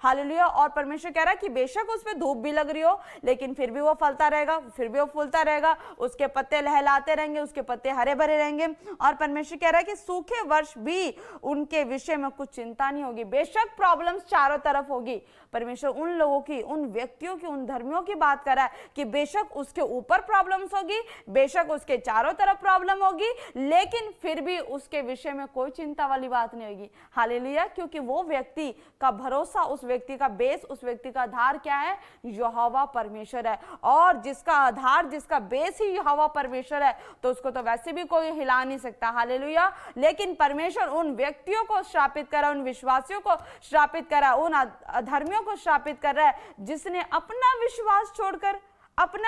Hallelujah. और परमेश्वर कह रहा है कि बेशक उस पे धूप भी लग रही हो लेकिन फिर भी वो फलता रहेगा, फिर भी वो फूलता रहेगा, उसके पत्ते लहलाते रहेंगे, उसके पत्ते हरे भरे रहेंगे। और परमेश्वर कह रहा है कि सूखे वर्ष भी उनके विषय में कुछ चिंता नहीं होगी। बेशक प्रॉब्लम्स चारों तरफ होगी, परमेश्वर उन लोगों की, उन व्यक्तियों की, उन धर्मियों की बात कर रहा है कि बेशक उसके ऊपर प्रॉब्लम्स होगी, बेशक उसके चारों तरफ प्रॉब्लम होगी, लेकिन फिर भी उसके विषय में कोई चिंता वाली बात नहीं होगी। हालेलुया। क्योंकि वो व्यक्ति का भरोसा, उस व्यक्ति का बेस, उस व्यक्ति का आधार क्या है? यहोवा परमेश्वर है। और जिसका आधार, जिसका बेस ही यहोवा परमेश्वर है, तो उसको तो वैसे भी कोई हिला नहीं सकता। हालेलुया। लेकिन परमेश्वर उन व्यक्तियों को श्रापित करा, उन विश्वासियों को श्रापित करा, उन अधर्मियों को श्रापित कर रहा है जिसने अपना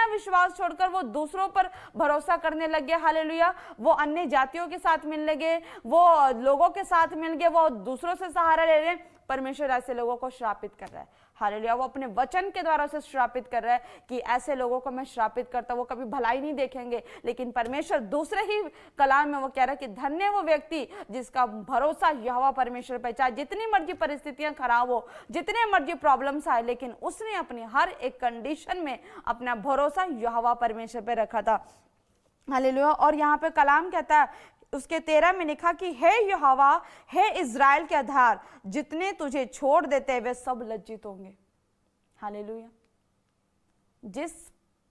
विश्वास छोड़कर वो दूसरों पर भरोसा करने लग गए। हालेलुया। वो अन्य जातियों के साथ मिलने गए, वो लोगों के साथ मिल गए, वो दूसरों से सहारा ले रहे। परमेश्वर ऐसे लोगों को श्रापित कर रहा है। हालेलुया। वो अपने वचन के द्वारा उसे श्रापित कर रहा है कि ऐसे लोगों को मैं श्रापित करता, वो कभी भलाई नहीं देखेंगे। लेकिन परमेश्वर दूसरे ही कलाम में वो कह रहा है कि धन्य वो व्यक्ति जिसका भरोसा यहोवा परमेश्वर पे, चाहे जितनी मर्जी परिस्थितियां खराब हो, जितने मर्जी प्रॉब्लम्स आए, लेकिन उसने अपनी हर एक कंडीशन में अपना भरोसा यहोवा परमेश्वर पे रखा था। हालेलुया। और यहाँ पे कलाम कहता है उसके 13 में लिखा कि हे यहोवा, हे इज़राइल के आधार, जितने तुझे छोड़ देते वे सब लज्जित होंगे। हालेलुया।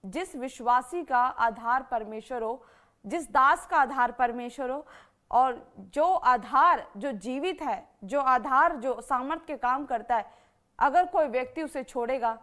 जिस विश्वासी का आधार परमेश्वर हो, जिस दास का आधार परमेश्वर हो, और जो आधार जो जीवित है, जो आधार जो सामर्थ के काम करता है, अगर कोई व्यक्ति उसे छोड़ेगा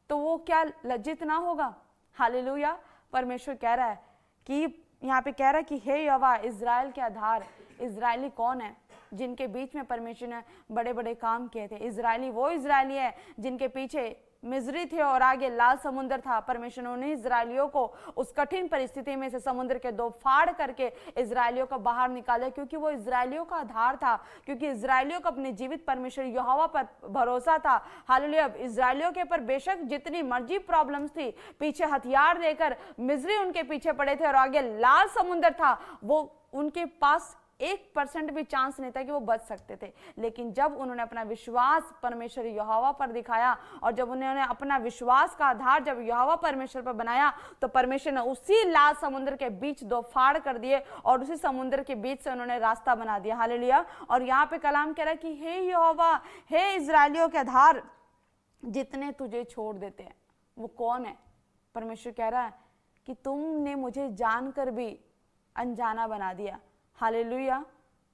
तो वो क्या लज्जित ना होगा? हालेलुया। परमेश्वर कह रहा है कि यहाँ पे कह रहा है कि हे यहोवा, इज़राइल के आधार। इज़राइली कौन है? जिनके बीच में परमेश्वर ने बड़े बड़े काम किए थे। इज़राइली वो इज़राइली है जिनके पीछे मिस्री थे और आगे लाल समुद्र था। परमेश्वर ने उन्हीं इज़राइलियों को उस कठिन परिस्थिति में से समुद्र के दो फाड़ करके इज़राइलियों को बाहर निकाले, क्योंकि वो इज़राइलियों का आधार था, क्योंकि इज़राइलियों को अपने जीवित परमेश्वर यहोवा पर भरोसा था। हालेलुया। इज़राइलियों के पर बेशक जितनी मर्जी प्रॉब्लम्स थी, पीछे हथियार देकर मिस्री उनके पीछे पड़े थे और आगे लाल समुद्र था, वो उनके पास 1% भी चांस नहीं था कि वो बच सकते थे। लेकिन जब उन्होंने अपना विश्वास परमेश्वर यहोवा पर दिखाया और जब उन्होंने अपना विश्वास का आधार जब यहोवा परमेश्वर पर बनाया, तो परमेश्वर ने उसी लाल समुद्र के बीच दो फाड़ कर दिए और उसी समुद्र के बीच से उन्होंने रास्ता बना दिया। हालेलुया। और यहाँ पे कलाम कह रहा है कि हे यहोवा, हे इज़राइलियों के आधार, जितने तुझे छोड़ देते हैं। वो कौन है? परमेश्वर कह रहा है कि तुमने मुझे जानकर भी अनजाना बना दिया। हालेलुया।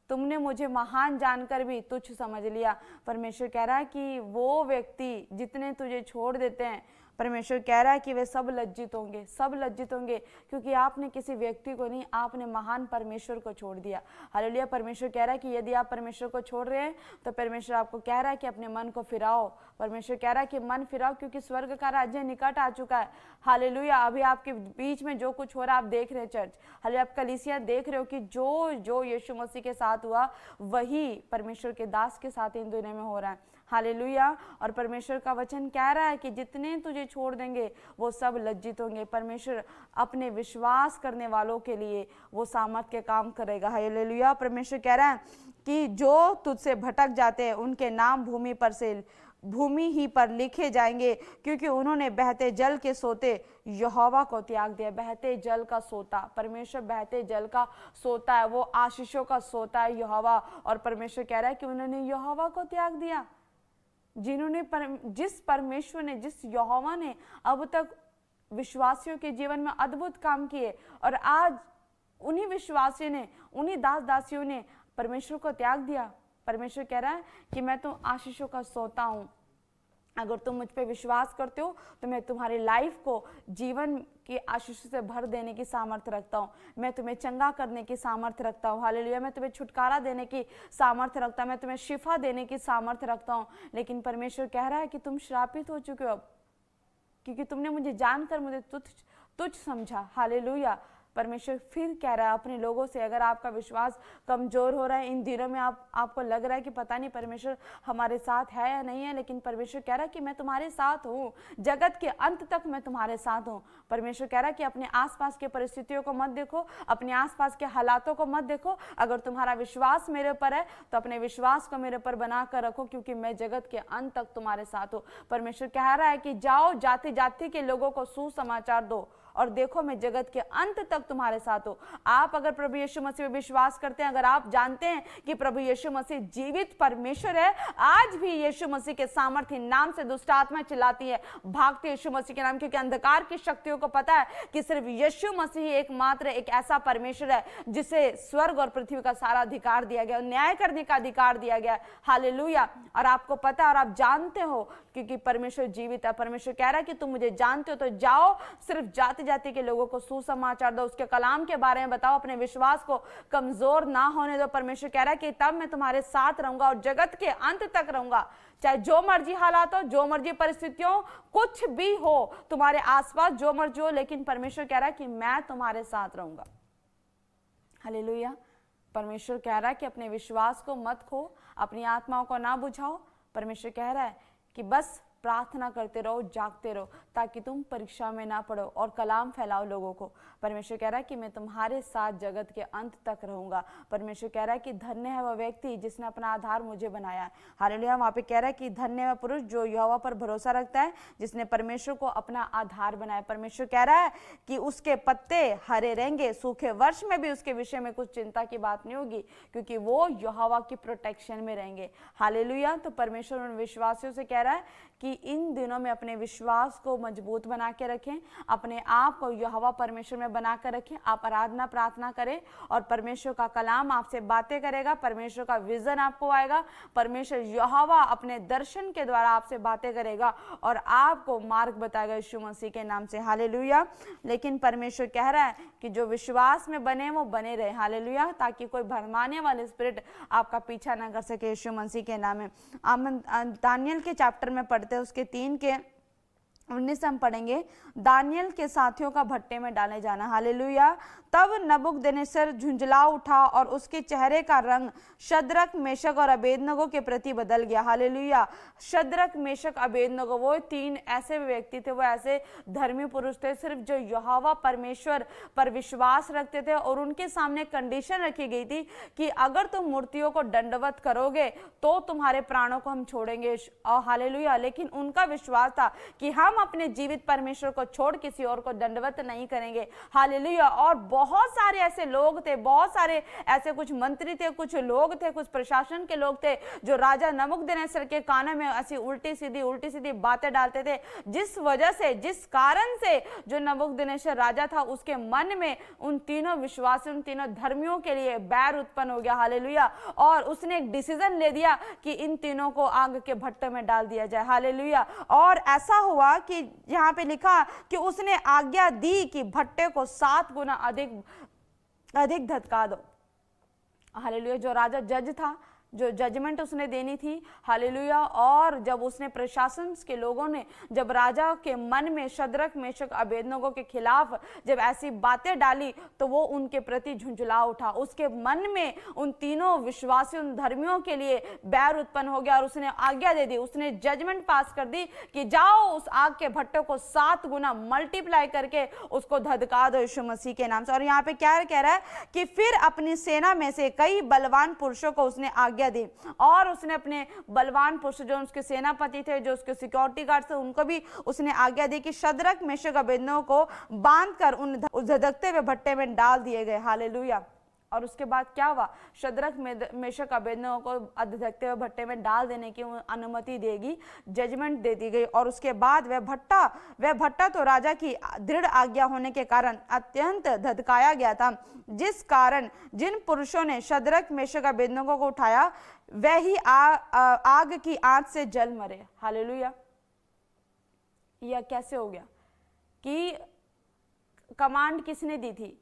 तुमने मुझे महान जानकर भी तुच्छ समझ लिया। परमेश्वर कह रहा है कि वो व्यक्ति जितने तुझे छोड़ देते हैं, परमेश्वर कह रहा है कि वे सब लज्जित होंगे, सब लज्जित होंगे, क्योंकि आपने किसी व्यक्ति को नहीं, आपने महान परमेश्वर को छोड़ दिया। हालेलुया। परमेश्वर कह रहा है कि यदि आप परमेश्वर को छोड़ रहे हैं तो परमेश्वर आपको कह रहा है कि अपने मन को फिराओ। परमेश्वर कह रहा है कि मन फिराओ, क्योंकि स्वर्ग का राज्य निकट आ चुका है। हालेलुया। अभी आपके बीच में जो कुछ हो रहा है आप देख रहे हैं चर्च, हालेलुया, आप कलीसिया देख रहे हो कि जो यीशु मसीह के साथ हुआ वही परमेश्वर के दास के साथ इन दुनिया में हो रहा है। हालेलुया। और परमेश्वर का वचन कह रहा है कि जितने तुझे छोड़ देंगे वो सब लज्जित होंगे। परमेश्वर अपने विश्वास करने वालों के लिए वो सामर्थ के काम करेगा। हालेलुया। परमेश्वर कह रहा है कि जो तुझसे भटक जाते हैं उनके नाम भूमि ही पर लिखे जाएंगे, क्योंकि उन्होंने बहते जल के सोते यहोवा को त्याग दिया। बहते जल का सोता, परमेश्वर बहते जल का सोता है, वो आशीषों का सोता है यहोवा। और परमेश्वर कह रहा है कि उन्होंने यहोवा को त्याग दिया। जिस परमेश्वर ने, जिस यहोवा ने अब तक विश्वासियों के जीवन में अद्भुत काम किए, और आज उन्हीं विश्वासियों ने, उन्हीं दास दासियों ने परमेश्वर को त्याग दिया। परमेश्वर कह रहा है कि मैं तो आशीषों का सोता हूं। अगर तुम मुझ पे विश्वास करते हो तो मैं तुम्हारी लाइफ को जीवन की आशीष से भर देने की सामर्थ्य रखता हूँ। मैं तुम्हें चंगा करने की सामर्थ्य रखता हूँ। हालेलुया। मैं तुम्हें छुटकारा देने की सामर्थ्य रखता हूँ, मैं तुम्हें शिफा देने की सामर्थ्य रखता हूँ। लेकिन परमेश्वर कह रहा है कि तुम श्रापित हो चुके हो अब, क्योंकि तुमने मुझे जानकर मुझे तुच्छ समझा। हालेलुया। परमेश्वर फिर कह रहा है अपने लोगों से, अगर आपका विश्वास कमजोर हो रहा है इन दिनों में, आपको लग रहा है कि पता नहीं परमेश्वर हमारे साथ है या नहीं है, लेकिन परमेश्वर कह रहा है कि मैं तुम्हारे साथ हूँ, जगत के अंत तक मैं तुम्हारे साथ हूँ। परमेश्वर कह रहा है कि अपने आसपास के परिस्थितियों को मत देखो, अपने आसपास के हालातों को मत देखो, अगर तुम्हारा विश्वास मेरे ऊपर है तो अपने विश्वास को मेरे ऊपर बना कर रखो, क्योंकि मैं जगत के अंत तक तुम्हारे साथ हूँ। परमेश्वर कह रहा है कि जाओ, जाति जाति के लोगों को सुसमाचार दो, और देखो मैं जगत के अंत तक तुम्हारे साथ हूं। आप अगर प्रभु यीशु मसीह में विश्वास करते हैं, अगर आप जानते हैं कि प्रभु यीशु मसीह जीवित परमेश्वर है, आज भी यीशु मसीह के सामर्थ्य नाम से दुष्ट आत्मा चिल्लाती है, भागते यीशु मसीह के नाम, क्योंकि अंधकार की शक्तियों को पता है कि सिर्फ यीशु मसीह एकमात्र एक ऐसा परमेश्वर है जिसे स्वर्ग और पृथ्वी का सारा अधिकार दिया गया, न्याय करने का अधिकार दिया गया। हालेलुया। और आपको पता है और आप जानते हो क्योंकि परमेश्वर जीवित है। परमेश्वर कह रहा है कि तुम मुझे जानते हो तो जाओ, सिर्फ जाति जाति के लोगों को सुसमाचार दो, उसके कलाम के बारे में बताओ, अपने विश्वास को कमजोर ना होने दो। परमेश्वर कह रहा है कि तब मैं तुम्हारे साथ रहूंगा और जगत के अंत तक रहूंगा, चाहे जो मर्जी हालात हो, जो मर्जी परिस्थितियों कुछ भी हो तुम्हारे आसपास, जो मर्जी हो, लेकिन परमेश्वर कह रहा है कि मैं तुम्हारे साथ रहूंगा। हालेलुया। परमेश्वर कह रहा है कि अपने विश्वास को मत खो, अपनी आत्माओं को ना बुझाओ। परमेश्वर कह रहा है कि बस प्रार्थना करते रहो, जागते रहो, ताकि तुम परीक्षा में ना पड़ो, और कलाम फैलाओ लोगों को। परमेश्वर कह रहा है कि मैं तुम्हारे साथ जगत के अंत तक रहूंगा। परमेश्वर कह रहा है कि धन्य है वह व्यक्ति जिसने अपना आधार मुझे बनाया है। हालेलुया। वहां पे कह रहा है कि धन्य है पुरुष जो यहोवा पर भरोसा रखता है, जिसने परमेश्वर को अपना आधार बनाया। परमेश्वर कह रहा है कि उसके पत्ते हरे रहेंगे, सूखे वर्ष में भी उसके विषय में कुछ चिंता की बात नहीं होगी, क्योंकि वो यहोवा की प्रोटेक्शन में रहेंगे। हालेलुया। तो परमेश्वर उन विश्वासियों से कह रहा है कि इन दिनों में अपने विश्वास को मजबूत बना के रखें, अपने आप को यहोवा परमेश्वर में बना कर रखें। आप आराधना प्रार्थना करें और परमेश्वर का कलाम आपसे बातें करेगा, परमेश्वर का विजन आपको आएगा, परमेश्वर यहोवा अपने दर्शन के द्वारा आपसे बातें करेगा और आपको मार्ग बताएगा यीशु मसीह के नाम से। हालेलुया। लेकिन परमेश्वर कह रहा है कि जो विश्वास में बने वो बने रहे। हालेलुया। ताकि कोई भरमाने वाले स्पिरिट आपका पीछा ना कर सके यीशु मसीह के नाम में। दानियल के चैप्टर में पढ़ते उसके 3 के 19 हम पढ़ेंगे, दानियल के साथियों का भट्टे में डाले जाना। हालेलुया। तब नबूकदनेस्सर झुंझला उठा और उसके चेहरे का रंग शद्रक मेशक और अबेदनगो के प्रति बदल गया। हालेलुया। शद्रक मेशक अबेदनगो वो 3 ऐसे व्यक्ति थे, वो ऐसे धर्मी पुरुष थे सिर्फ जो यहोवा परमेश्वर पर विश्वास रखते थे, और उनके सामने कंडीशन रखी गई थी कि अगर तुम मूर्तियों को दंडवत करोगे तो तुम्हारे प्राणों को हम छोड़ेंगे। हालेलुया। लेकिन उनका विश्वास था कि हम अपने जीवित परमेश्वर को छोड़ किसी और को दंडवत नहीं करेंगे। हालेलुया। और बहुत सारे ऐसे लोग थे, बहुत सारे ऐसे कुछ मंत्री थे, कुछ लोग थे, कुछ प्रशासन के लोग थे जो राजा नबूकदनेस्सर के कानों में ऐसी उल्टी सीधी बातें डालते थे, जिस वजह से, जिस कारण से जो नबूकदनेस्सर राजा था उसके मन में उन तीनों विश्वासी, उन तीनों धर्मियों के लिए बैर उत्पन्न हो गया। हालेलुया। और उसने एक डिसीजन ले दिया कि इन तीनों को आग के भट्टे में डाल दिया जाए। हालेलुया। और ऐसा हुआ कि यहाँ पे लिखा कि उसने आज्ञा दी कि भट्टे को 7 गुना अधिक धधका दो। हालेलुया। जो राजा जज था, जो जजमेंट उसने देनी थी। हालेलुया। और जब उसने प्रशासन के लोगों ने जब राजा के मन में शद्रक मेशक अबेदनगो के खिलाफ जब ऐसी बातें डाली तो वो उनके प्रति झुंझला उठा, उसके मन में उन तीनों विश्वासियों, उन धर्मियों के लिए बैर उत्पन्न हो गया और उसने आज्ञा दे दी, उसने जजमेंट पास कर दी कि जाओ उस आग के भट्टे को 7 गुना मल्टीप्लाई करके उसको धधका दो यीशु मसीह के नाम से। और यहाँ पे क्या कह रहा है कि फिर अपनी सेना में से कई बलवान पुरुषों को उसने आज्ञा दी, और उसने अपने बलवान पुरुष जो उसके सेनापति थे, जो उसके सिक्योरिटी गार्ड थे, उनको भी उसने आज्ञा दी कि शद्रक मेशक अबेदनगो को बांधकर उन धधकते हुए भट्टे में डाल दिए गए। हालेलुया। और उसके बाद क्या हुआ? शद्रक मेशक अबेदनगो को धधकते हुए भट्टे में डाल देने की अनुमति देगी, जजमेंट दे दी गई। और उसके बाद वह भट्टा तो राजा की दृढ़ आज्ञा होने के कारण अत्यंत धधकाया गया था, जिस कारण जिन पुरुषों ने शद्रक मेशक अबेदनगो को उठाया वह ही आग की आंच से जल मरे। हालेलुया। यह कैसे हो गया? कि कमांड किसने दी थी?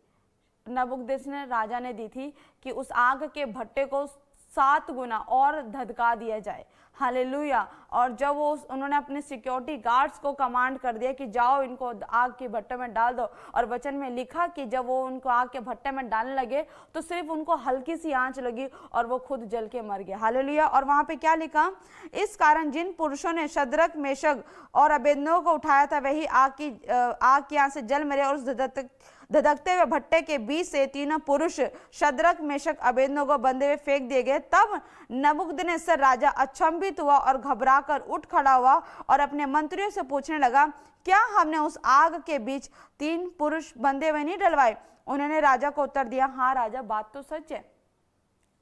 नबूकदनेस्सर राजा ने दी थी कि उस आग के भट्टे को 7 गुना और धधका दिया जाए। हालेलुया। और जब वो उन्होंने अपने सिक्योरिटी गार्ड्स को कमांड कर दिया कि जाओ इनको आग के भट्टे में डाल दो, और वचन में लिखा कि जब वो उनको आग के भट्टे में डालने लगे तो सिर्फ उनको हल्की सी आंच लगी और वो खुद जल के मर गए। हालेलुया। और वहां पे क्या लिखा, इस कारण जिन पुरुषों ने शद्रक मेशक और अबेदनगो को उठाया था वही आग की आंच से जल मरे, और उस धधकते हुए भट्टे के बीच से तीनों पुरुष शद्रक मेशक अबेदनगो बंधे हुए फेंक दिए गए। तब नबूकदनेस्सर राजा अचंभित हुआ और घबराकर उठ खड़ा हुआ और अपने मंत्रियों से पूछने लगा, क्या हमने उस आग के बीच 3 पुरुष बंधे हुए नहीं डलवाए? उन्होंने राजा को उत्तर दिया, हाँ राजा, बात तो सच है।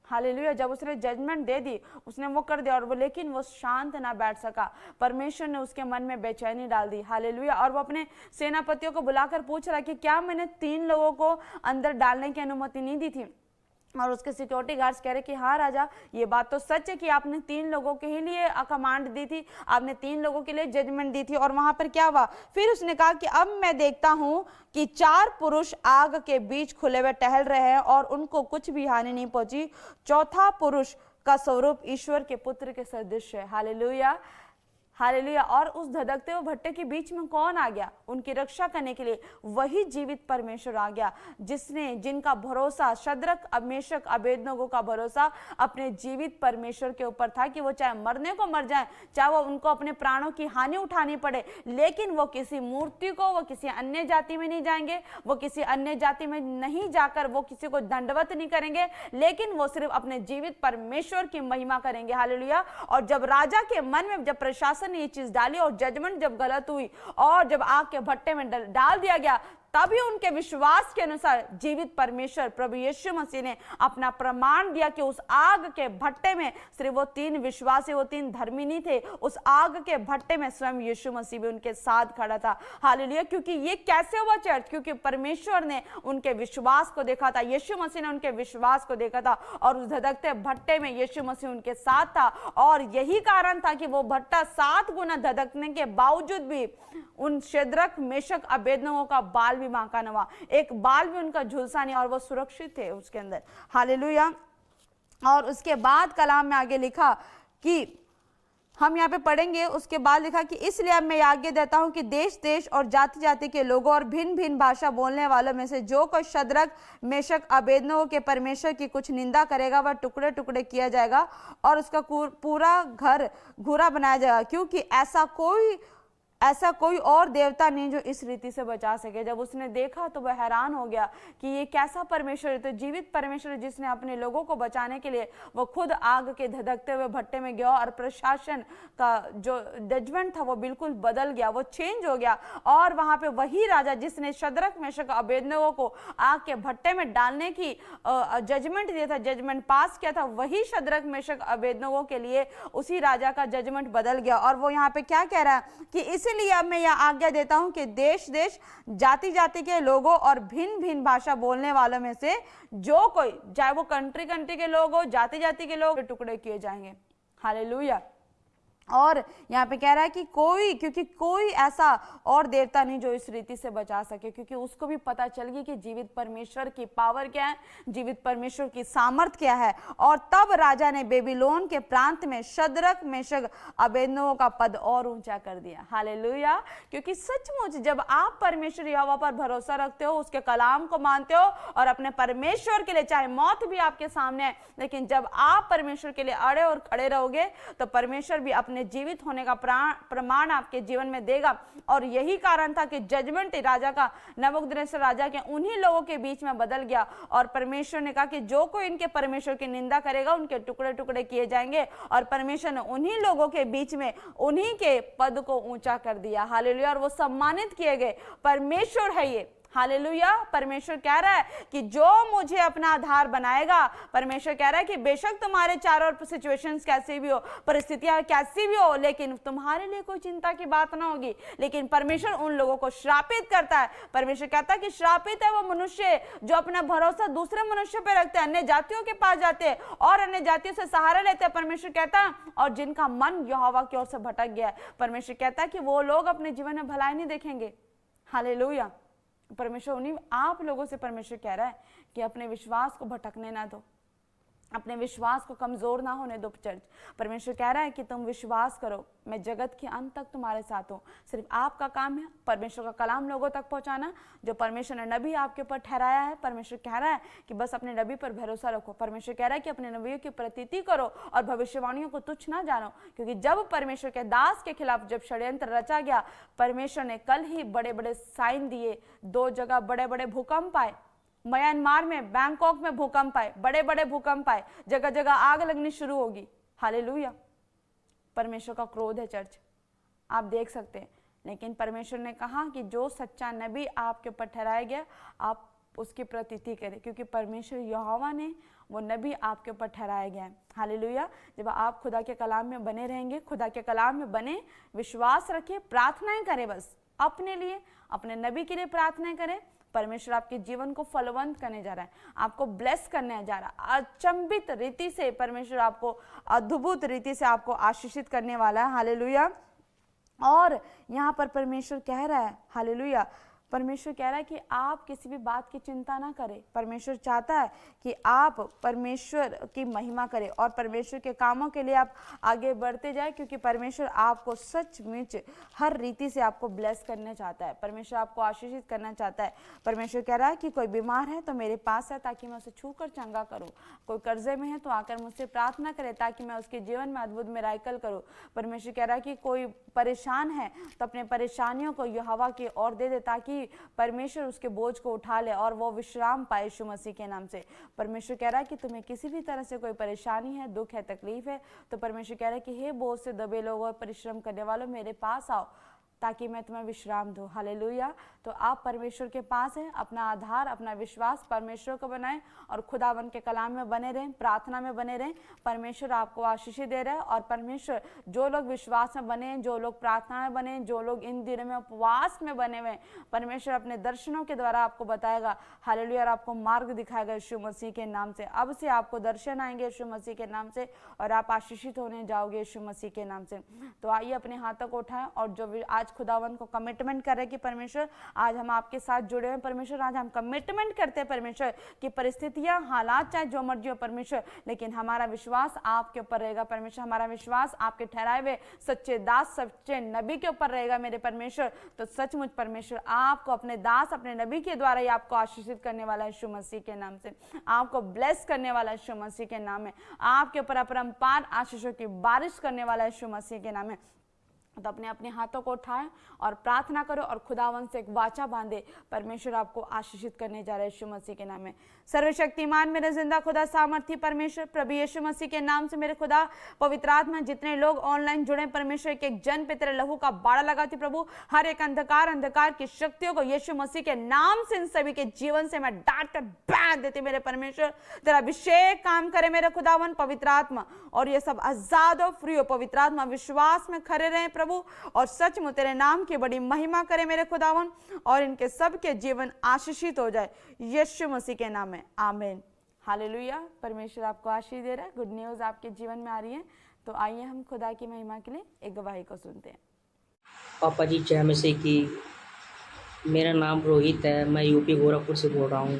हालेलुया। जब उसने जजमेंट दे दी, उसने वो कर दिया, और वो लेकिन वो शांत ना बैठ सका। परमेश्वर ने उसके मन में बेचैनी डाल दी। हालेलुया। और वो अपने सेनापतियों को बुलाकर पूछ रहा कि क्या मैंने 3 लोगों को अंदर डालने की अनुमति नहीं दी थी? और उसके सिक्योरिटी गार्ड्स कह रहे कि हाँ राजा, ये बात तो सच है कि आपने 3 लोगों के ही लिए कमांड दी थी, आपने 3 लोगों के लिए जजमेंट दी थी। और वहां पर क्या हुआ, फिर उसने कहा कि अब मैं देखता हूं कि 4 पुरुष आग के बीच खुले हुए टहल रहे हैं और उनको कुछ भी हानि नहीं पहुंची। चौथा पुरुष का स्वरूप ईश्वर के पुत्र के सदृश है। Hallelujah, hallelujah. और उस धधकते हुए भट्टे के बीच में कौन आ गया? उनकी रक्षा करने के लिए वही जीवित परमेश्वर आ गया, जिनका भरोसा शद्रक मेशक अबेदनगो का भरोसा अपने जीवित परमेश्वर के ऊपर था कि वो चाहे मरने को मर जाए, चाहे वो उनको अपने प्राणों की हानि उठानी पड़े, लेकिन वो किसी मूर्ति को, वो किसी अन्य जाति में नहीं जाएंगे, वो किसी अन्य जाति में नहीं जाकर वो किसी को दंडवत नहीं करेंगे, लेकिन वो सिर्फ अपने जीवित परमेश्वर की महिमा करेंगे। हालेलुया। और जब राजा के मन में जब प्रशासन ने ये चीज डाली और जजमेंट जब गलत हुई और जब आग के भट्टे में डाल दिया गया, तभी उनके विश्वास के अनुसार जीवित परमेश्वर प्रभु यीशु मसीह ने अपना प्रमाण दिया कि उस आग के भट्टे में सिर्फ वो 3 विश्वासी, वो 3 धर्मी नहीं थे, उस आग के भट्टे में स्वयं यीशु मसीह भी उनके साथ खड़ा था। हालेलुया। क्योंकि ये कैसे हुआ चर्च? क्योंकि परमेश्वर ने उनके विश्वास को देखा था, यीशु मसीह ने उनके विश्वास को देखा था, और उस धधकते भट्टे में यीशु मसीह उनके साथ था। और यही कारण था कि वो भट्टा 7 गुना धधकने के बावजूद भी उन शद्रक मेशक अबेदनगो का बाल भी बांका न हुआ, एक बाल भी उनका झुलसा नहीं, और वो सुरक्षित थे उसके अंदर। हालेलुया। और उसके बाद कलाम में आगे लिखा कि हम यहाँ पे पढ़ेंगे, उसके बाद लिखा कि इसलिए अब मैं आज्ञा देता हूं कि देश देश और जाति जाति के लोगों और भिन्न भिन्न भाषा बोलने वालों में से जो कोई शद्रक मेशक अबेदनगो के परमेश्वर की कुछ निंदा करेगा वह टुकड़े टुकड़े किया जाएगा और उसका पूरा घर घूरा बनाया जाएगा, क्योंकि ऐसा कोई और देवता नहीं जो इस रीति से बचा सके। जब उसने देखा तो वह हैरान हो गया कि ये कैसा परमेश्वर है, तो जीवित परमेश्वर जिसने अपने लोगों को बचाने के लिए वो खुद आग के धधकते हुए भट्टे में गया, और प्रशासन का जो जजमेंट था वो बिल्कुल बदल गया, वो चेंज हो गया। और वहां पे वही राजा जिसने शद्रक मेशक अबेदनगो को आग के भट्टे में डालने की जजमेंट दिया था, जजमेंट पास किया था, वही शद्रक मेशक अबेदनगो के लिए उसी राजा का जजमेंट बदल गया। और वो यहाँ पे क्या कह रहा है कि इसलिए अब मैं यह आज्ञा देता हूं कि देश देश जाति जाति के लोगों और भिन्न भिन्न भाषा बोलने वालों में से जो कोई, चाहे वो कंट्री के लोग हो, जाति जाति के लोग, टुकड़े किए जाएंगे। हालेलुया। और यहाँ पे कह रहा है कि क्योंकि कोई ऐसा और देवता नहीं जो इस रीति से बचा सके, क्योंकि उसको भी पता चल गई कि जीवित परमेश्वर की पावर क्या है, जीवित परमेश्वर की सामर्थ्य क्या है। और तब राजा ने बेबीलोन के प्रांत में शद्रक मेशक अबेदनगो का पद और ऊंचा कर दिया। हालेलुया। क्योंकि सचमुच जब आप परमेश्वर यहोवा पर भरोसा रखते हो, उसके कलाम को मानते हो और अपने परमेश्वर के लिए, चाहे मौत भी आपके सामने है, लेकिन जब आप परमेश्वर के लिए अड़े और खड़े रहोगे तो परमेश्वर भी अपने जीवित होने का प्रमाण आपके जीवन में देगा। और यही कारण था कि जजमेंट राजा का, नबूकदनेस्सर राजा के उन्हीं लोगों के बीच में बदल गया, और परमेश्वर ने कहा कि जो कोई इनके परमेश्वर की निंदा करेगा उनके टुकड़े टुकड़े किए जाएंगे। और परमेश्वर ने उन्हीं लोगों के बीच में उन्हीं के पद को ऊंचा कर दिया। हालेलुया। और वो सम्मानित किए गए। परमेश्वर है ये। हालेलुया। परमेश्वर कह रहा है कि जो मुझे अपना आधार बनाएगा, परमेश्वर कह रहा है कि बेशक तुम्हारे चारों ओर सिचुएशंस कैसी भी हो, परिस्थितियां कैसी भी हो, लेकिन तुम्हारे लिए कोई चिंता की बात ना होगी। लेकिन परमेश्वर उन लोगों को श्रापित करता है। परमेश्वर कहता है कि श्रापित है वो मनुष्य जो अपना भरोसा दूसरे मनुष्य पे रखते हैं, अन्य जातियों के पास जाते हैं और अन्य जातियों से सहारा लेते हैं। परमेश्वर कहता है, और जिनका मन यहोवा की ओर से भटक गया है, परमेश्वर कहता है कि वो लोग अपने जीवन में भलाई नहीं देखेंगे। हालेलुया। परमेश्वर उन्हीं आप लोगों से परमेश्वर कह रहा है कि अपने विश्वास को भटकने ना दो। अपने विश्वास को कमजोर ना होने दो चर्च। परमेश्वर कह रहा है कि तुम विश्वास करो, मैं जगत के अंत तक तुम्हारे साथ हूँ। सिर्फ आपका काम है परमेश्वर का कलाम लोगों तक पहुंचाना, जो परमेश्वर ने नबी आपके ऊपर ठहराया है। परमेश्वर कह रहा है कि बस अपने नबी पर भरोसा रखो। परमेश्वर कह रहा है कि अपने नबियों की प्रतीति करो और भविष्यवाणियों को तुच्छ ना जानो, क्योंकि जब परमेश्वर के दास के खिलाफ जब षड्यंत्र रचा गया, परमेश्वर ने कल ही बड़े बड़े साइन दिए। 2 जगह बड़े बड़े भूकंप आए, म्यांमार में, बैंकॉक में भूकंप आए, बड़े बड़े भूकंप आए, जगह जगह आग लगनी शुरू होगी। हालेलुया। परमेश्वर का क्रोध है चर्च, आप देख सकते हैं। लेकिन परमेश्वर ने कहा कि जो सच्चा नबी आपके ऊपर ठहराया गया, आप उसकी प्रतीति करें, क्योंकि परमेश्वर यहोवा ने वो नबी आपके ऊपर ठहराया गया है। हालेलुया। जब आप खुदा के कलाम में बने रहेंगे, खुदा के कलाम में बने, विश्वास रखिए, प्रार्थनाएं करें, बस अपने लिए, अपने नबी के लिए प्रार्थनाएं करें। परमेश्वर आपके जीवन को फलवंत करने जा रहा है, आपको ब्लेस करने जा रहा है। अचंभित रीति से परमेश्वर आपको, अद्भुत रीति से आपको आशीषित करने वाला है। हालेलुया। और यहाँ पर परमेश्वर कह रहा है, हालेलुया, परमेश्वर कह रहा है कि आप किसी भी बात की चिंता ना करें। परमेश्वर चाहता है कि आप परमेश्वर की महिमा करें और परमेश्वर के कामों के लिए आप आगे बढ़ते जाए, क्योंकि परमेश्वर आपको सचमुच हर रीति से आपको ब्लेस करना चाहता है। परमेश्वर आपको आशीषित करना चाहता है। परमेश्वर कह रहा है कि कोई बीमार है तो मेरे पास है, ताकि मैं उसे छूकर चंगा करूं। कोई कर्जे में है तो आकर मुझसे प्रार्थना करे, ताकि मैं उसके जीवन में अद्भुत मिराकल करूं। परमेश्वर कह रहा है कि कोई परेशान है तो अपने परेशानियों को यहोवा की ओर दे दे, ताकि परमेश्वर उसके बोझ को उठा ले और वो विश्राम पाए यीशु मसीह के नाम से। परमेश्वर कह रहा है कि तुम्हें किसी भी तरह से कोई परेशानी है, दुख है, तकलीफ है, तो परमेश्वर कह रहा है कि हे बोझ से दबे लोगों और परिश्रम करने वालों, मेरे पास आओ, ताकि मैं तुम्हें विश्राम दूं। हालेलुया। तो आप परमेश्वर के पास हैं, अपना आधार, अपना विश्वास परमेश्वर को बनाएं और खुदावन के कलाम में बने रहें, प्रार्थना में बने रहें। परमेश्वर आपको आशीष दे रहा है। और परमेश्वर, जो लोग विश्वास में बने, जो लोग प्रार्थना में बने, जो लोग इन दिनों में उपवास में बने हुए, परमेश्वर अपने दर्शनों के द्वारा आपको बताएगा। हालेलुया। और आपको मार्ग दिखाएगा यीशु मसीह के नाम से। अब से आपको दर्शन आएंगे यीशु मसीह के नाम से और आप आशीषित होने जाओगे यीशु मसीह के नाम से। तो आइए अपने हाथों को उठाएं और जो आज खुदावन को कमिटमेंट कर रहे कि परमेश्वर आज हम आपके साथ जुड़े हैं। परमेश्वर आज हम कमिटमेंट करते हैं परमेश्वर की परिस्थितियां, हालात चाहे जो मर्जी हो परमेश्वर, लेकिन हमारा विश्वास आपके ऊपर रहेगा परमेश्वर। हमारा विश्वास आपके ठहराए हुए सच्चे दास, सच्चे नबी के ऊपर रहेगा मेरे परमेश्वर। तो सचमुच परमेश्वर आपको अपने दास, अपने नबी के द्वारा ही आपको आशीषित करने वाला है यीशु मसीह के नाम से। आपको ब्लेस करने वाला है यीशु मसीह के नाम में। आपके ऊपर अपरंपार आशीषों की बारिश करने वाला है यीशु मसीह के नाम में। तो अपने अपने हाथों को उठाएं और प्रार्थना करो और खुदावन से एक वाचा बांधे। परमेश्वर आपको आशीषित करने जा रहा है यीशु मसीह के नाम में। सर्वशक्तिमान मेरे जिंदा खुदा, सामर्थी परमेश्वर, प्रभु यीशु मसीह के नाम से मेरे खुदा, पवित्र आत्मा, जितने लोग ऑनलाइन जुड़े परमेश्वर, एक जन पे तेरे लहू का बाड़ा लगाती प्रभु। हर एक अंधकार की शक्तियों को यीशु मसीह के नाम से इन सभी के जीवन से मैं डांट कर बांध देती मेरे परमेश्वर। तेरा अभिषेक काम करे मेरे खुदावन, पवित्र आत्मा, और ये सब आजाद हो, फ्री हो पवित्र आत्मा। विश्वास में खड़े रहे प्रभु और सच में तेरे नाम की बड़ी महिमा करे मेरे खुदावन, और इनके सब के जीवन आशीषित हो जाए यीशु मसीह के नाम में, आमीन। हालेलुया। परमेश्वर आपको आशीष दे रहा है, गुड न्यूज आपके जीवन में आ रही है। तो आइए हम खुदा की महिमा के लिए एक गवाही को सुनते हैं। पापा जी जय मसीह की। मेरा नाम रोहित है, मैं यूपी गोरखपुर से बोल रहा हूँ।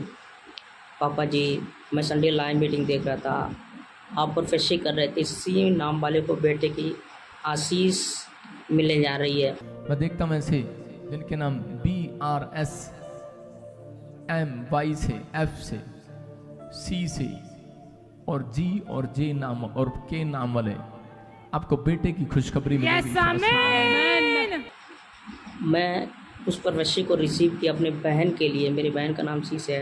पापा जी मैं संडे लाइन मीटिंग देख रहा था, आप प्रोफेसी कर रहे थे, इसी नाम वाले को बेटे की आशीष मिलने जा रही है। मैं देखता हूँ ऐसे जिनके नाम BRS MY से, F से, C से और G और J नाम और K नाम वाले, आपको बेटे की खुशखबरी मिलेगी। यस आमीन। मैं उस प्रोफेसी को रिसीव किया अपने बहन के लिए। मेरी बहन का नाम शीश है।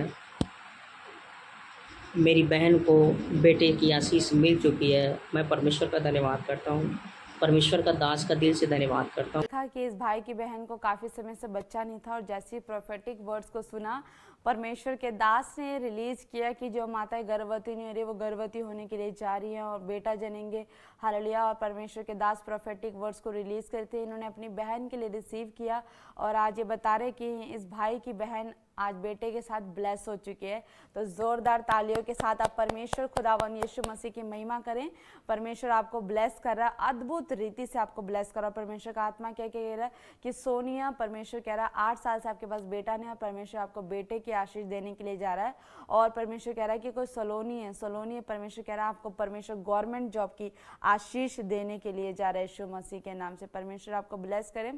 मेरी बहन को बेटे की आशीष मिल चुकी है। मैं परमेश्वर का धन्यवाद करता हूँ, परमेश्वर का दास का दिल से धन्यवाद करता हूँ। देखा कि इस भाई की बहन को काफी समय से बच्चा नहीं था और जैसे ही प्रोफेटिक वर्ड्स को सुना, परमेश्वर के दास ने रिलीज किया कि जो माताएं गर्भवती नहीं हो रही वो गर्भवती होने के लिए जा रही हैं और बेटा जनेंगे। हालेलुया। और परमेश्वर के दास प्रोफेटिक वर्ड्स को रिलीज करते इन्होंने अपनी बहन के लिए रिसीव किया और आज ये बता रहे कि इस भाई की बहन आज बेटे के साथ ब्लेस हो चुकी है। तो जोरदार तालियों के साथ आप परमेश्वर खुदावन यीशु मसीह की महिमा करें। परमेश्वर आपको ब्लेस कर रहा है, अद्भुत रीति से आपको ब्लेस कर रहा है। परमेश्वर का आत्मा क्या कह रहा है कि सोनिया, परमेश्वर कह रहा है 8 साल से आपके पास बेटा नहीं है, परमेश्वर आपको बेटे की आशीष देने के लिए जा रहा है। और परमेश्वर कह रहा है कि कोई सलोनी है, परमेश्वर कह रहा है आपको परमेश्वर गवर्नमेंट जॉब की आशीष देने के लिए जा रहा है यीशु मसीह के नाम से। परमेश्वर आपको ब्लेस करे।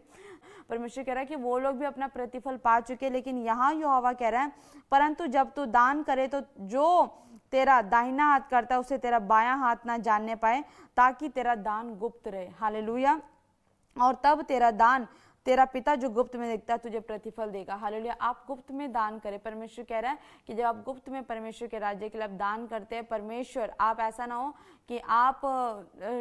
परमेश्वर कह रहा है कि वो लोग भी अपना प्रतिफल पा चुके, लेकिन यहाँ यहोवा कह रहा है परंतु जब तू दान करे तो जो तेरा दाहिना हाथ करता है उसे तेरा बायां हाथ ना जानने पाए, ताकि तेरा दान गुप्त रहे। हालेलुया। और तब तेरा दान तेरा पिता जो गुप्त में देखता है तुझे प्रतिफल देगा। हालेलुया। आप गुप्त में दान करें। परमेश्वर कह रहा है कि जब आप गुप्त में परमेश्वर के राज्य के लिए आप दान करते हैं, परमेश्वर आप ऐसा ना हो कि आप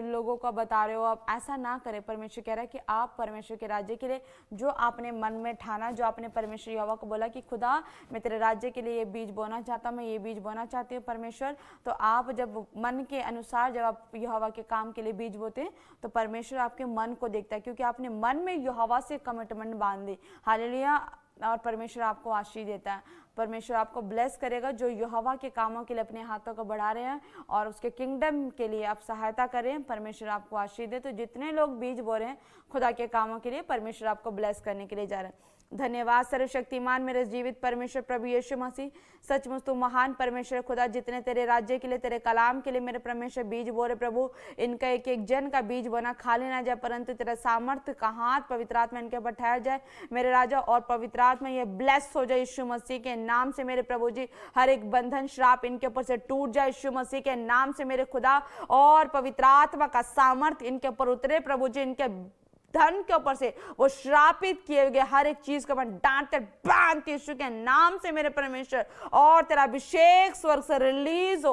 लोगों को बता रहे हो, आप ऐसा ना करें। परमेश्वर कह रहा है कि आप परमेश्वर के राज्य के लिए जो आपने मन में ठाना, जो आपने परमेश्वर यहोवा को बोला कि खुदा मैं तेरे राज्य के लिए ये बीज बोना चाहता हूँ, मैं ये बीज बोना चाहती हूँ परमेश्वर, तो आप जब मन के अनुसार जब आप यहोवा के काम के लिए बीज बोते हैं तो परमेश्वर आपके मन को देखता है, क्योंकि आपने मन में यहोवा से कमिटमेंट बांध दी। हालेलुया। और परमेश्वर आपको आशीष देता है। परमेश्वर आपको ब्लेस करेगा जो यहोवा के कामों के लिए अपने हाथों को बढ़ा रहे हैं और उसके किंगडम के लिए आप सहायता करें। परमेश्वर आपको आशीष दे। तो जितने लोग बीज बो रहे हैं खुदा के कामों के लिए, परमेश्वर आपको ब्लेस करने के लिए जा रहे हैं। धन्यवाद सर्वशक्तिमान मेरे जीवित परमेश्वर प्रभु यीशु मसीह, सचमुच तू महान परमेश्वर खुदा, जितने तेरे राज्य के लिए तेरे कलाम के लिए मेरे परमेश्वर बीज बो रहे प्रभु, इनका एक एक जन का बीज बोना खाली ना जाए, परंतु तेरा सामर्थ्य का हाथ पवित्र आत्मा इनके ऊपर ठहर जाए मेरे राजा, और पवित्र आत्मा ये ब्लेस हो जाए यीशु मसीह के नाम से मेरे प्रभु जी। हर एक बंधन श्राप इनके ऊपर से टूट जाए यीशु मसीह के नाम से मेरे खुदा, और पवित्र आत्मा का सामर्थ्य इनके ऊपर उतरे प्रभु जी। इनके धन के ऊपर से वो श्रापित किए गए हर एक चीज को मैं डांटते बांधती यीशु के नाम से मेरे परमेश्वर, और तेरा अभिषेक स्वर्ग से रिलीज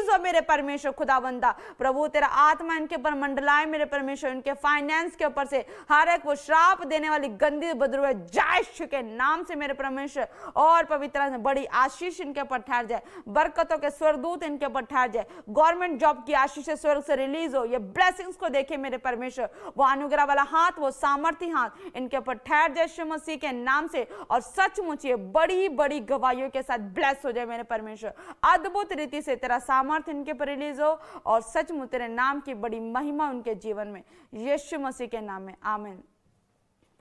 हो मेरे परमेश्वर खुदावंदा प्रभु। तेरा आत्मा इनके ऊपर मंडलाए मेरे परमेश्वर, इनके फाइनेंस के ऊपर से हर एक वो श्राप देने वाली गंदी बदरू जाए यीशु के नाम से मेरे परमेश्वर, और पवित्र बड़ी आशीष इनके ऊपर ठहर जाए, बरकतों के स्वर्गदूत इनके ऊपर ठहर जाए, गवर्नमेंट जॉब की आशीष स्वर्ग से रिलीज हो। ये ब्लेसिंग्स को देखे मेरे परमेश्वर, वो अनुग्रह वाला हाथ, वो सामर्थ्य हाथ इनके ऊपर ठहर जाए यीशु मसीह के नाम से, और सचमुच ये बड़ी बड़ी गवाहियों के साथ ब्लेस हो जाए मेरे परमेश्वर। अद्भुत रीति से तेरा सामर्थ्य इनके ऊपर रिलीज हो, और सचमुच तेरे नाम की बड़ी महिमा उनके जीवन में, यीशु मसीह के नाम में आमीन।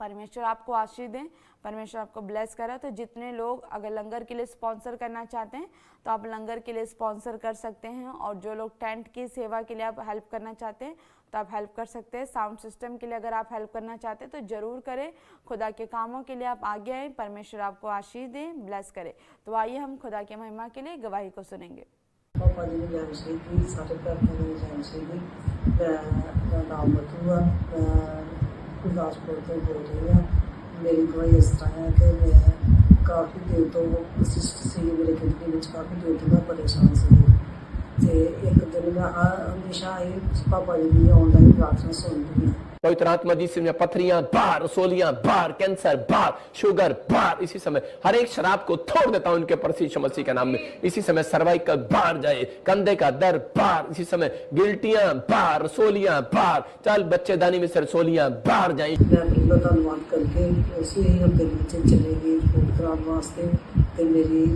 परमेश्वर आपको आशीष दें, परमेश्वर आपको ब्लेस करा। तो जितने लोग अगर लंगर के लिए स्पॉन्सर करना चाहते हैं तो आप लंगर के लिए स्पॉन्सर कर सकते हैं, और जो लोग टेंट की सेवा के लिए आप हेल्प करना चाहते हैं तो आप हेल्प कर सकते हैं। साउंड सिस्टम के लिए अगर आप हेल्प करना चाहते हैं तो जरूर करें। खुदा के कामों के लिए आप आगे आए। परमेश्वर आपको आशीष दे, ब्लेस करे। तो आइए हम खुदा की महिमा के लिए गवाही को सुनेंगे। पापा जी ने जान सी थी, सारे घर में जान सी थी। मैं नाम बतूआ गुरदासपुर तो बोल रही हूँ। मेरी गवाही इस तरह है कि मैं काफ़ी देर तो असिस्ट सी, मेरे किडनी में काफ़ी देर तो मैं परेशान सी। एक दिन मैं हमेशा ही पापा जी की ऑनलाइन प्रार्थना सुनती हूँ। पवित्र आत्मा जी से पथरियां बाहर, रसोलियां बाहर, कैंसर बाहर, शुगर बाहर। इसी समय हर एक शराब को तोड़ देता हूं उनके प्रति यीशु मसीह के नाम में। इसी समय सर्वाइकल बाहर जाए, कंधे का दर्द बाहर, इसी समय गिल्टियां बाहर, रसोलियां बाहर, चल बच्चेदानी में से रसोलियां बाहर जाए। मैं अपना धन्यवाद करके उसी ही हफ्ते नीचे चलेगी रिपोर्ट कराने वास्ते, तो मेरी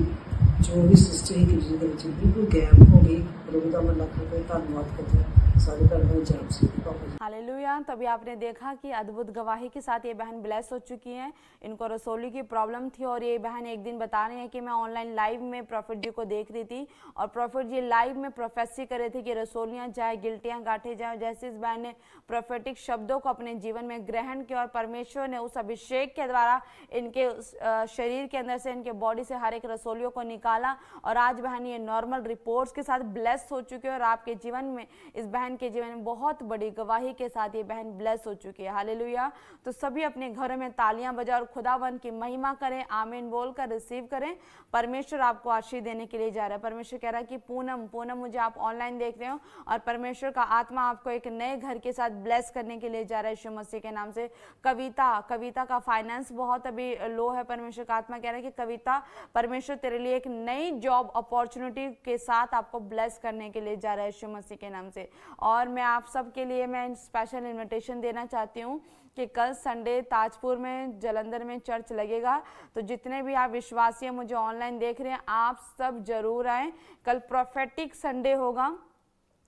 जो भी सिस्टर ही किसी के बच्चे बिल्कुल गैप हो गई। प्रभु का मैं लख रुपये धन्यवाद करते हैं सारे घर में जाम से। हालेलुया। तभी आपने देखा कि अद्भुत गवाही के साथ ये बहन ब्लेस हो चुकी हैं। इनको रसोली की प्रॉब्लम थी, और ये बहन एक दिन बता रही है कि मैं ऑनलाइन लाइव में प्रॉफिट जी को देख रही थी, और प्रॉफिट जी लाइव में प्रोफेसी कर रहे थे कि रसोलियां जाए, गिल्टियां गांठे जाए। जैसे इस बहन ने प्रोफेटिक शब्दों को अपने जीवन में ग्रहण किया, और परमेश्वर ने उस अभिषेक के द्वारा इनके शरीर के अंदर से, इनके बॉडी से हर एक रसोलियों को निकाला, और आज बहन ये नॉर्मल रिपोर्ट्स के साथ ब्लेस हो चुकी है। और आपके जीवन में, इस बहन के जीवन में बहुत बड़ी गवाही के साथ ये बहन ब्लेस हो चुकी है। हालेलुया। तो सभी अपने घरों में तालियां बजा और खुदावन की महिमा करें, आमीन बोलकर रिसीव करें। परमेश्वर आपको आशीष देने के लिए जा रहा है। परमेश्वर कह रहा है कि पूनम मुझे आप ऑनलाइन देख रहे हो, और परमेश्वर का आत्मा आपको एक नए घर के साथ ब्लेस करने के लिए जा रहा है यीशु मसीह के नाम से। कविता का फाइनेंस बहुत अभी लो है। परमेश्वर का आत्मा कह रहा है कि कविता, परमेश्वर तेरे लिए एक नई जॉब अपॉर्चुनिटी के साथ आपको ब्लेस करने के लिए जा रहा है यीशु मसीह के नाम से। और मैं आप सब के लिए मैं स्पेशल इनविटेशन देना चाहती हूँ कि कल संडे ताजपुर में, जलंधर में चर्च लगेगा। तो जितने भी आप विश्वासी हैं मुझे ऑनलाइन देख रहे हैं, आप सब जरूर आए। कल प्रोफेटिक संडे होगा,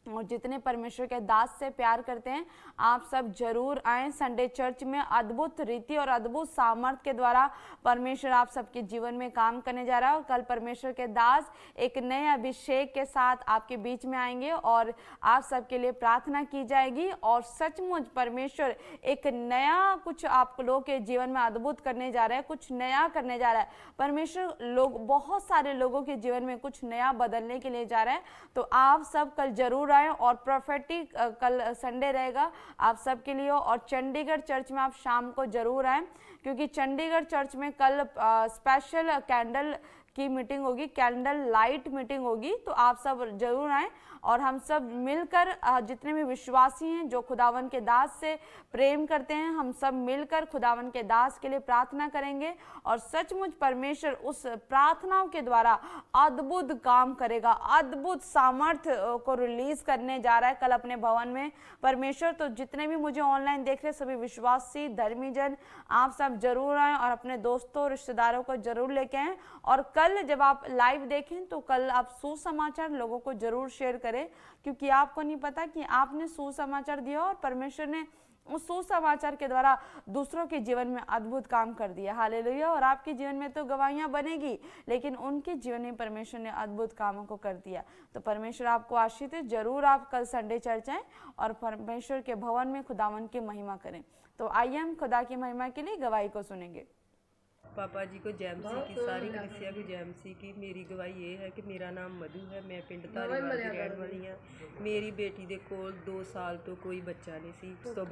और जितने परमेश्वर के दास से प्यार करते हैं, आप सब जरूर आएं संडे चर्च में। अद्भुत रीति और अद्भुत सामर्थ के द्वारा परमेश्वर आप सबके जीवन में काम करने जा रहा है। और कल परमेश्वर के दास एक नए अभिषेक के साथ आपके बीच में आएंगे और आप सबके लिए प्रार्थना की जाएगी। और सचमुच परमेश्वर एक नया कुछ आप लोगों के जीवन में अद्भुत करने जा रहा है, कुछ नया करने जा रहा है परमेश्वर। बहुत सारे लोगों के जीवन में कुछ नया बदलने के लिए जा रहा है। तो आप सब कल जरूर आए। और प्रोफेटिक कल संडे रहेगा आप सबके लिए। और चंडीगढ़ चर्च में आप शाम को जरूर आए, क्योंकि चंडीगढ़ चर्च में कल स्पेशल कैंडल की मीटिंग होगी, कैंडल लाइट मीटिंग होगी। तो आप सब जरूर आएं और हम सब मिलकर जितने भी विश्वासी हैं जो खुदावन के दास से प्रेम करते हैं, हम सब मिलकर खुदावन के दास के लिए प्रार्थना करेंगे। और सचमुच परमेश्वर उस प्रार्थनाओं के द्वारा अद्भुत काम करेगा, अद्भुत सामर्थ्य को रिलीज करने जा रहा है कल अपने भवन में परमेश्वर। तो जितने भी मुझे ऑनलाइन देख रहे सभी विश्वासी धर्मीजन, आप सब जरूर आएं और अपने दोस्तों रिश्तेदारों को जरूर लेके आएं। और कल जब आप लाइव देखें तो कल आप सुसमाचार लोगों को जरूर शेयर करें, क्योंकि आपको नहीं पता कि आपने सुसमाचार दिया और परमेश्वर ने उस सुसमाचार के द्वारा दूसरों के जीवन में अद्भुत काम कर दिया। हालेलुया। और आपके जीवन में तो गवाहियां बनेगी, लेकिन उनके जीवन में परमेश्वर ने अद्भुत कामों को कर दिया। तो परमेश्वर आपको आशीष दे। जरूर आप कल संडे चर्च आएं और परमेश्वर के भवन में खुदावन की महिमा करें। तो आइए हम खुदा की महिमा के लिए गवाही को सुनेंगे। पापा जी को जैमसी की, सारी कलीसिया को जैमसी की। मेरी गवाही ये है कि मेरा नाम मधु है, मैं पिंड धारीवाल की रहने वाली हाँ। मेरी बेटी दे कोल 2 साल तो कोई बच्चा नहीं सी। उस तो बाद